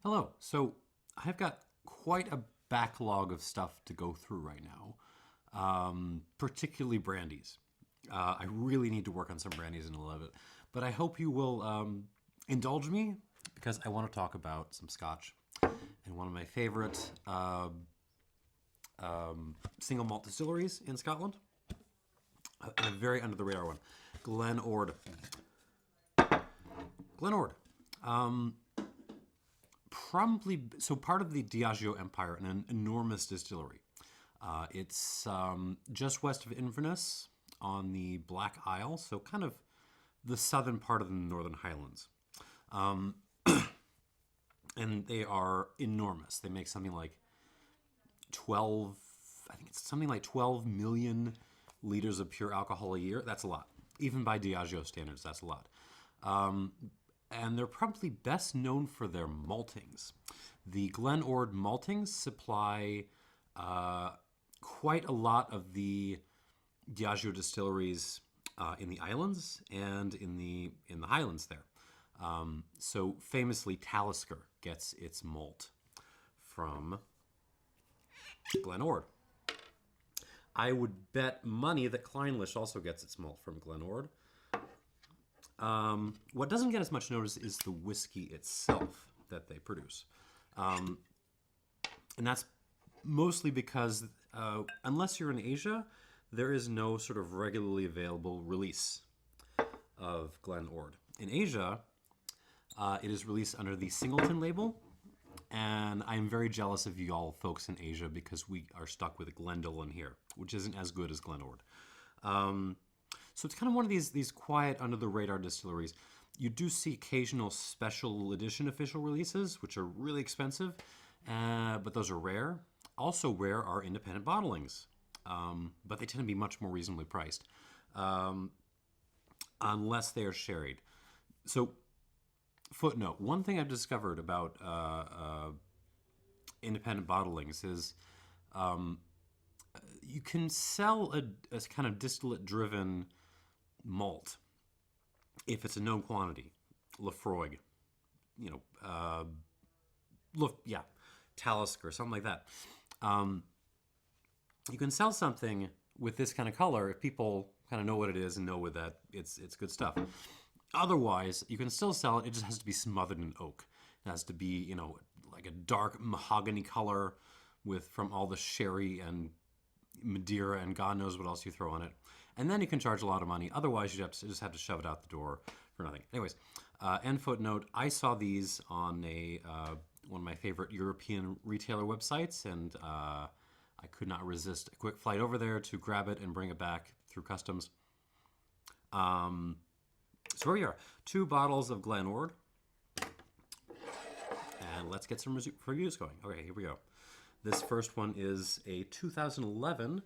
Hello. So I've got quite a backlog of stuff to go through right now, particularly brandies. I really need to work on some brandies and a little bit, but I hope you will indulge me because I want to talk about some scotch and one of my favorite single malt distilleries in Scotland, and a very under the radar one, Glen Ord. Glen Ord. Probably so part of the Diageo empire and an enormous distillery. It's just west of Inverness on the Black Isle, so kind of the southern part of the Northern Highlands. And they are enormous. They make something like 12, I think it's something like 12 million liters of pure alcohol a year. That's a lot. Even by Diageo standards, that's a lot. And they're probably best known for their maltings. The Glen Ord maltings supply quite a lot of the Diageo distilleries in the islands and in the Highlands there. So famously, Talisker gets its malt from Glen Ord. I would bet money that Clynelish also gets its malt from Glen Ord. What doesn't get as much notice is the whiskey itself that they produce. And that's mostly because unless you're in Asia, there is no sort of regularly available release of Glen Ord. In Asia, it is released under the Singleton label, and I'm very jealous of y'all folks in Asia because we are stuck with Glendale here, which isn't as good as Glen Ord. So it's kind of one of these quiet, under-the-radar distilleries. You do see occasional special edition official releases, which are really expensive, but those are rare. Also rare are independent bottlings, but they tend to be much more reasonably priced, unless they are sherried. So, footnote, one thing I've discovered about independent bottlings is you can sell a kind of distillate-driven malt if it's a known quantity. Lefroy, Talisker, something like that. You can sell something with this kind of color if people kind of know what it is and know that it's good stuff. Otherwise, you can still sell it. It just has to be smothered in oak. It has to be, like a dark mahogany color from all the sherry and Madeira and God knows what else you throw on it. And then you can charge a lot of money. Otherwise, you just have to shove it out the door for nothing. Anyways, end footnote, I saw these on one of my favorite European retailer websites, and I could not resist a quick flight over there to grab it and bring it back through customs. So here we are, 2 bottles of Glen Ord. And let's get some reviews going. Okay, here we go. This first one is a 2011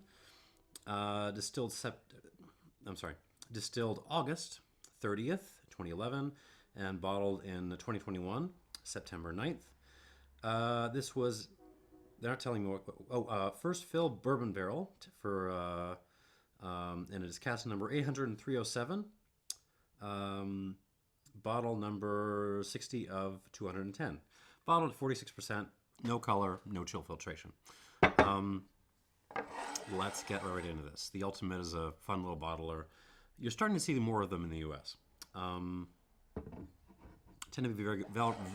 distilled August 30th, 2011, and bottled in 2021, September 9th. This was, they're not telling me what, first fill bourbon barrel and it is cask number 80307, bottle number 60 of 210. Bottled at 46%, no color, no chill filtration. Let's get right into this. The Ultimate is a fun little bottler. You're starting to see more of them in the U.S. Tend to be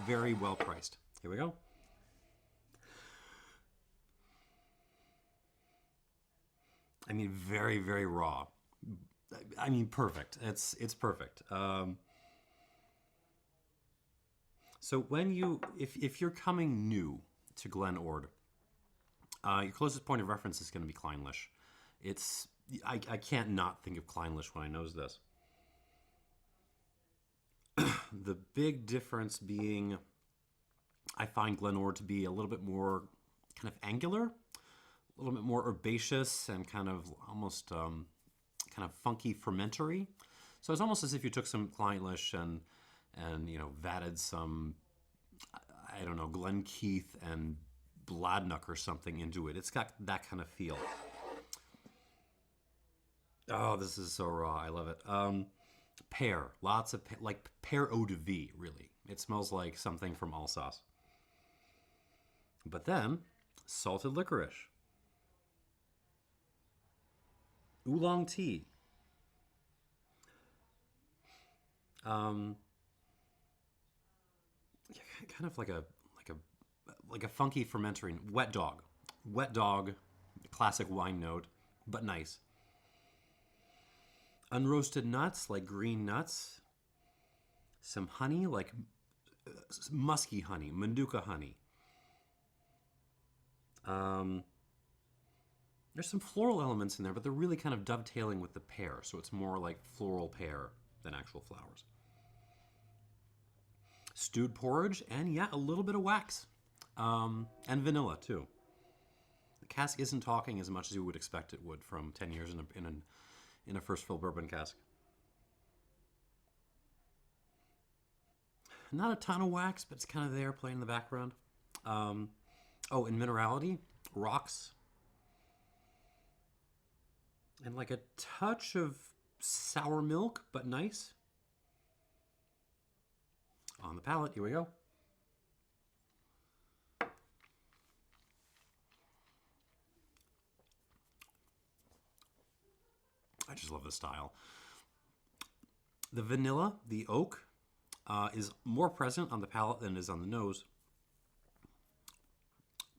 very well priced. Here we go. I mean, very, very raw. I mean, perfect. It's perfect. So if you're coming new to Glen Ord, your closest point of reference is going to be Clynelish. I can't not think of Clynelish when I knows this. The big difference being, I find Glen Ord to be a little bit more kind of angular, a little bit more herbaceous, and kind of almost kind of funky fermentary. So it's almost as if you took some Clynelish and vatted some, I don't know, Glenkeith and Bladnoch or something into it. It's got that kind of feel. Oh, this is so raw. I love it. Pear. Lots of like pear eau de vie, really. It smells like something from Alsace. But then, salted licorice, oolong tea, um, kind of like a funky fermentary wet dog, classic wine note, but nice. Unroasted nuts like green nuts, some honey like musky honey, Manuka honey. There's some floral elements in there, but they're really kind of dovetailing with the pear, so it's more like floral pear than actual flowers. Stewed porridge, and yeah, a little bit of wax. And vanilla, too. The cask isn't talking as much as you would expect it would from 10 years in a first fill bourbon cask. Not a ton of wax, but it's kind of there playing in the background. Oh, and minerality, rocks. And like a touch of sour milk, but nice. On the palate, here we go. I just love the style. The vanilla, the oak, is more present on the palate than it is on the nose.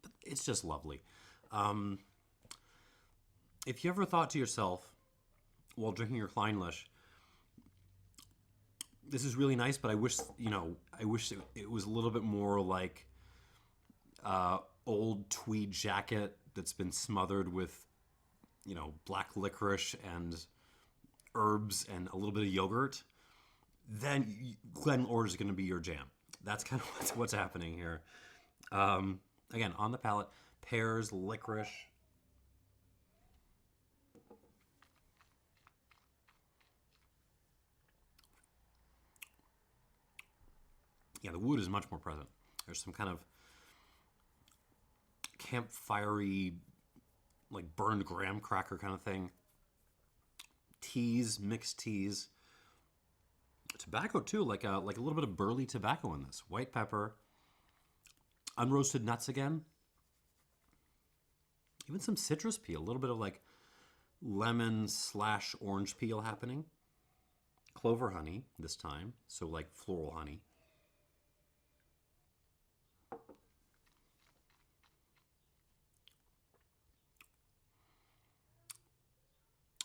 But it's just lovely. If you ever thought to yourself while drinking your Clynelish, this is really nice, but I wish it was a little bit more like old tweed jacket that's been smothered with, black licorice and herbs and a little bit of yogurt, then Glen Ord is going to be your jam. That's kind of what's happening here. Again, on the palate, pears, licorice. Yeah, the wood is much more present. There's some kind of campfirey, like burned graham cracker kind of thing. Teas, mixed teas. Tobacco too, like a little bit of burley tobacco in this. White pepper, unroasted nuts again. Even some citrus peel, a little bit of like lemon/orange peel happening. Clover honey this time, so like floral honey.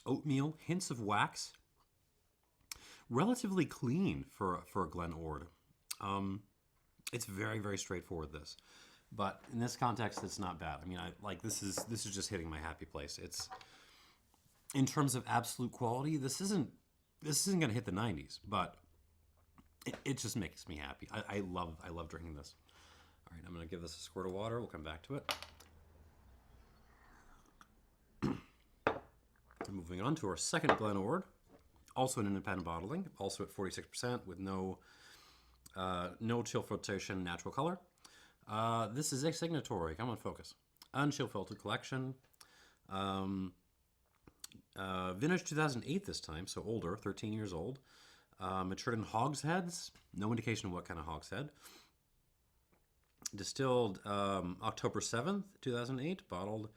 Oatmeal, hints of wax. Relatively clean for a Glen Ord. It's very, very straightforward, this. But in this context, it's not bad. I mean, this is just hitting my happy place. It's, in terms of absolute quality, this isn't going to hit the 90s, but it just makes me happy. I love drinking this. All right, I'm going to give this a squirt of water. We'll come back to it. Moving on to our second Glen Ord, also an independent bottling, also at 46% with no chill filtration, natural color. This is a Signatory. Come on, focus. Unchill filtered collection. Vintage 2008 this time, so older, 13 years old. Matured in hogsheads. No indication of what kind of hogshead. Distilled October 7th, 2008. Bottled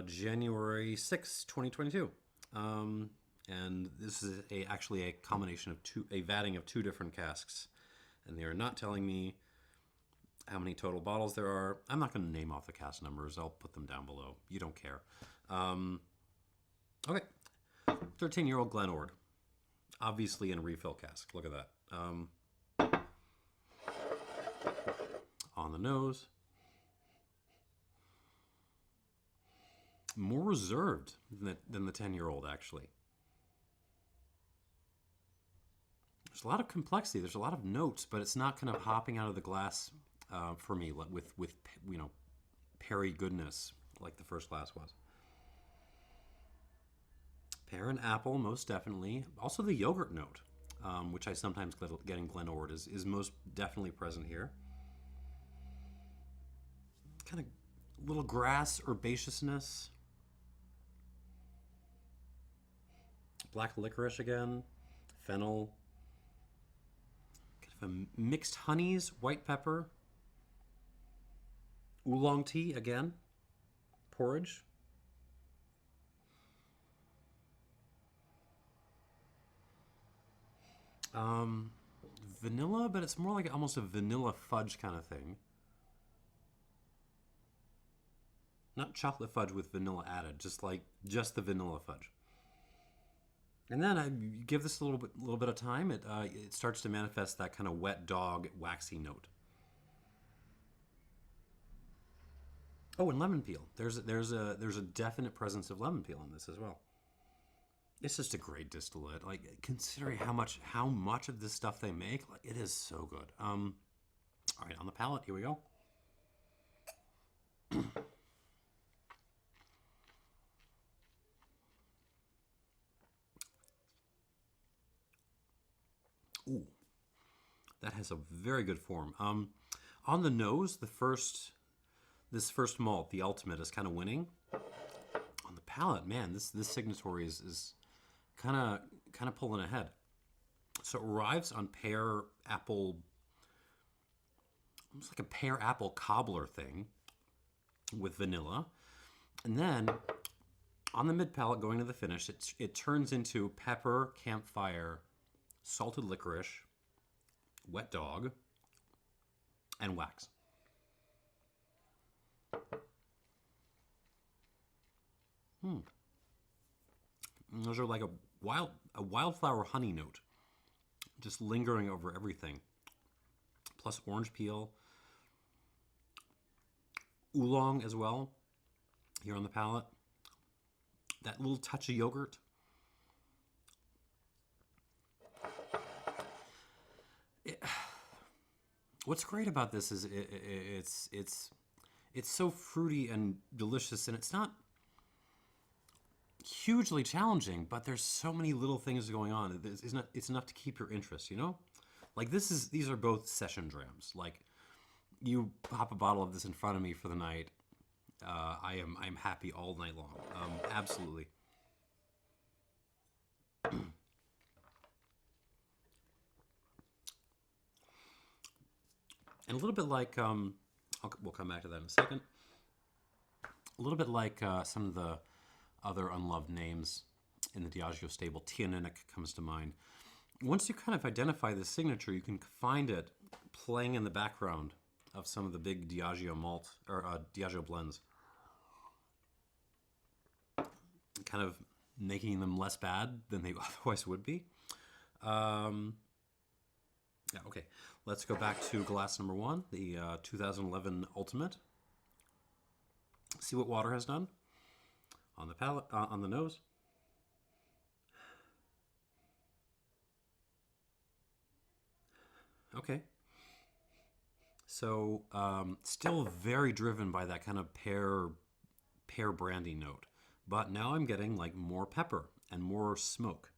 January 6, 2022. And this is actually a combination of a vatting of two different casks. And they are not telling me how many total bottles there are. I'm not going to name off the cask numbers. I'll put them down below. You don't care. Okay. 13-year-old Glen Ord. Obviously in a refill cask. Look at that. On the nose. More reserved than the 10-year-old, actually. There's a lot of complexity. There's a lot of notes, but it's not kind of hopping out of the glass for me with perry goodness like the first glass was. Pear and apple, most definitely. Also the yogurt note, which I sometimes get in Glen Ord, is most definitely present here. Kind of little grass, herbaceousness. Black licorice again, fennel, kind of a mixed honeys, white pepper, Oolong tea again. Porridge. Vanilla, but it's more like almost a vanilla fudge kind of thing. Not chocolate fudge with vanilla added, just the vanilla fudge. And then I give this a little bit of time. It starts to manifest that kind of wet dog, waxy note. Oh, and lemon peel. There's a definite presence of lemon peel in this as well. It's just a great distillate. Like considering how much of this stuff they make, like it is so good. All right, on the palate, here we go. Ooh, that has a very good form. On the nose, this first malt, the ultimate, is kind of winning. On the palate, man, this Signatory is kind of pulling ahead. So it arrives on pear apple, almost like a pear apple cobbler thing with vanilla, and then on the mid palate going to the finish, it turns into pepper, campfire, salted licorice, wet dog, and wax. And those are like a wildflower honey note, just lingering over everything. Plus orange peel, oolong as well. Here on the palate, that little touch of yogurt. What's great about this is it's so fruity and delicious, and it's not hugely challenging, but there's so many little things going on. It's enough to keep your interest, you know? Like these are both session drams. Like you pop a bottle of this in front of me for the night, I'm happy all night long. Absolutely. And a little bit like we'll come back to that in a second. A little bit like some of the other unloved names in the Diageo stable. Talisker comes to mind. Once you kind of identify the signature, you can find it playing in the background of some of the big Diageo malt or Diageo blends, kind of making them less bad than they otherwise would be. Yeah, okay. Let's go back to glass number one, the 2011 Ultimate. See what water has done on the palate, on the nose. Okay. So still very driven by that kind of pear brandy note, but now I'm getting like more pepper and more smoke,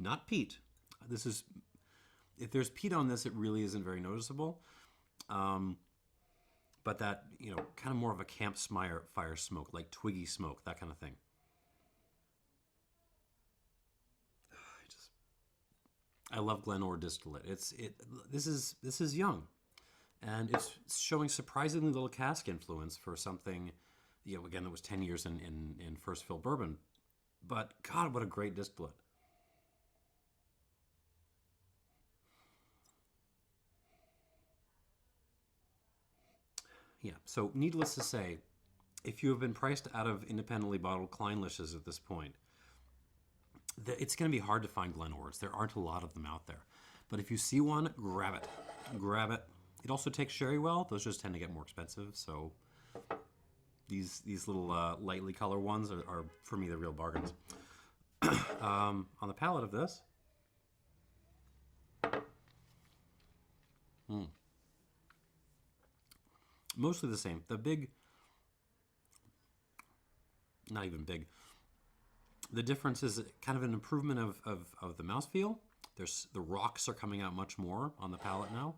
not peat. This is, if there's peat on this, it really isn't very noticeable. But that, kind of more of a campfire fire smoke, like twiggy smoke, that kind of thing. I love Glen Ord distillate. This is young, and it's showing surprisingly little cask influence for something, again, that was 10 years in first fill bourbon. But God, what a great distillate. Yeah, so needless to say, if you have been priced out of independently bottled Clynelishes at this point, it's going to be hard to find Glen Ords. There aren't a lot of them out there. But if you see one, grab it. Grab it. It also takes sherry well. Those just tend to get more expensive. So these little lightly colored ones are for me, the real bargains. On the palate of this, mostly the same. The big, not even big. The difference is kind of an improvement of the mouthfeel. The rocks are coming out much more on the palate now.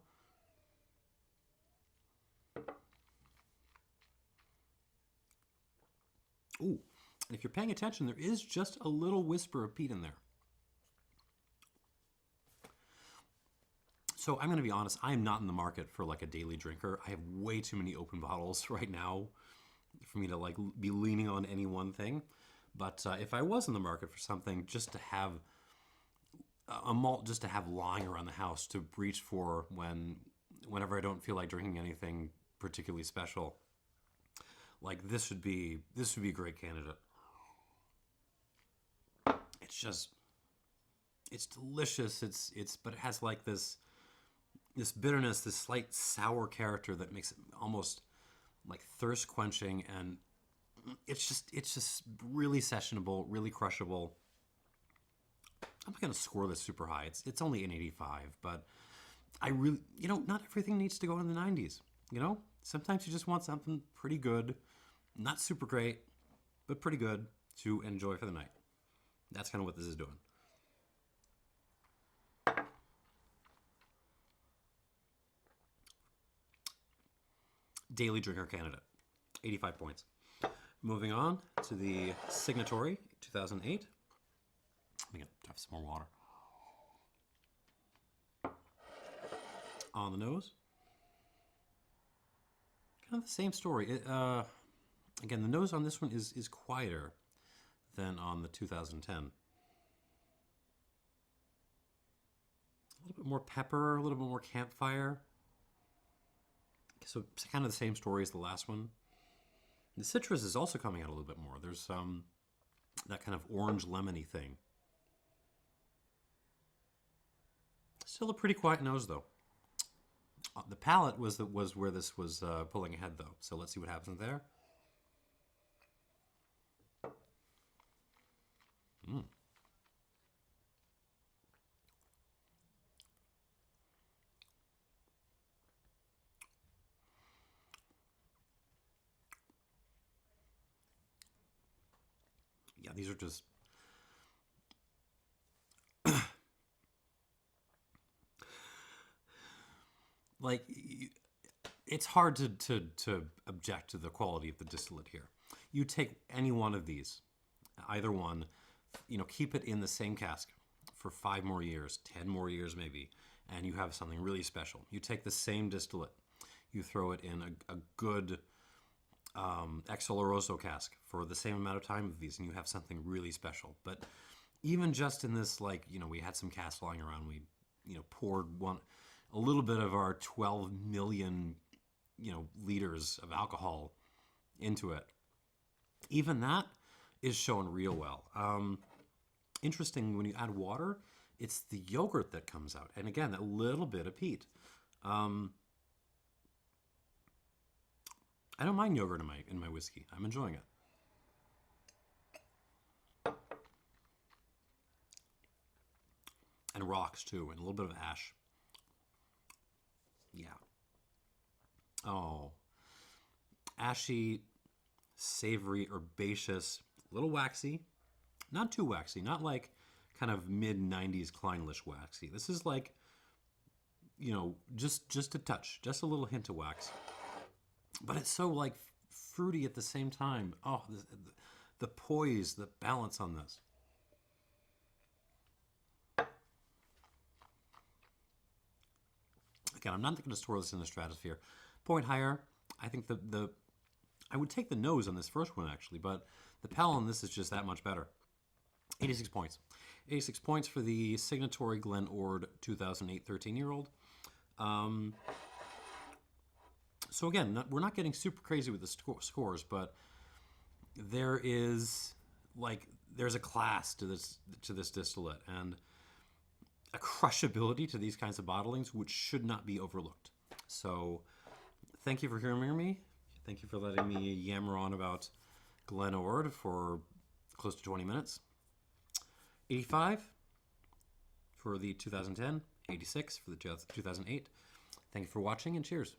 Ooh, and if you're paying attention, there is just a little whisper of peat in there. So I'm going to be honest, I am not in the market for like a daily drinker. I have way too many open bottles right now for me to like be leaning on any one thing. But if I was in the market for something just to have a malt, just to have lying around the house to reach for whenever I don't feel like drinking anything particularly special, like this would be a great candidate. It's delicious. But it has like this bitterness, this slight sour character that makes it almost like thirst quenching, and it's just really sessionable, really crushable. I'm not gonna score this super high. It's only an 85, but I really, not everything needs to go in the 90s. Sometimes you just want something pretty good, not super great, but pretty good to enjoy for the night. That's kind of what this is doing. Daily drinker candidate, 85 points. Moving on to the Signatory 2008. I'm gonna have some more water. On the nose, kind of the same story. Again, the nose on this one is quieter than on the 2010. A little bit more pepper, a little bit more campfire. So it's kind of the same story as the last one. The citrus is also coming out a little bit more. There's that kind of orange lemony thing. Still a pretty quiet nose though. The palate was where this was pulling ahead though. So let's see what happens there. Yeah, these are just like it's hard to object to the quality of the distillate here. You take any one of these, either one, keep it in the same cask for 5 more years, 10 more years maybe, and you have something really special. You take the same distillate, you throw it in a good ex oloroso cask for the same amount of time of these, and you have something really special. But even just in this, we had some casks lying around, we poured a little bit of our 12 million liters of alcohol into it. Even that is shown real well. Interesting, when you add water, it's the yogurt that comes out, and again, a little bit of peat. I don't mind yogurt in my whiskey. I'm enjoying it. And rocks too, and a little bit of ash. Yeah. Oh. Ashy, savory, herbaceous, a little waxy. Not too waxy, not like kind of mid-90s Clynelish waxy. This is like, just a touch, just a little hint of wax. But it's so like fruity at the same time. Oh, the poise, the balance on this. Again, I'm not going to store this in the stratosphere. Point higher. I think I would take the nose on this first one actually, but the palate on this is just that much better. 86 points. 86 points for the Signatory Glen Ord 2008 13-year-old. So again, we're not getting super crazy with the scores, but there's a class to this distillate and a crushability to these kinds of bottlings, which should not be overlooked. So thank you for hearing me. Thank you for letting me yammer on about Glen Ord for close to 20 minutes. 85 for the 2010, 86 for the 2008. Thank you for watching, and cheers.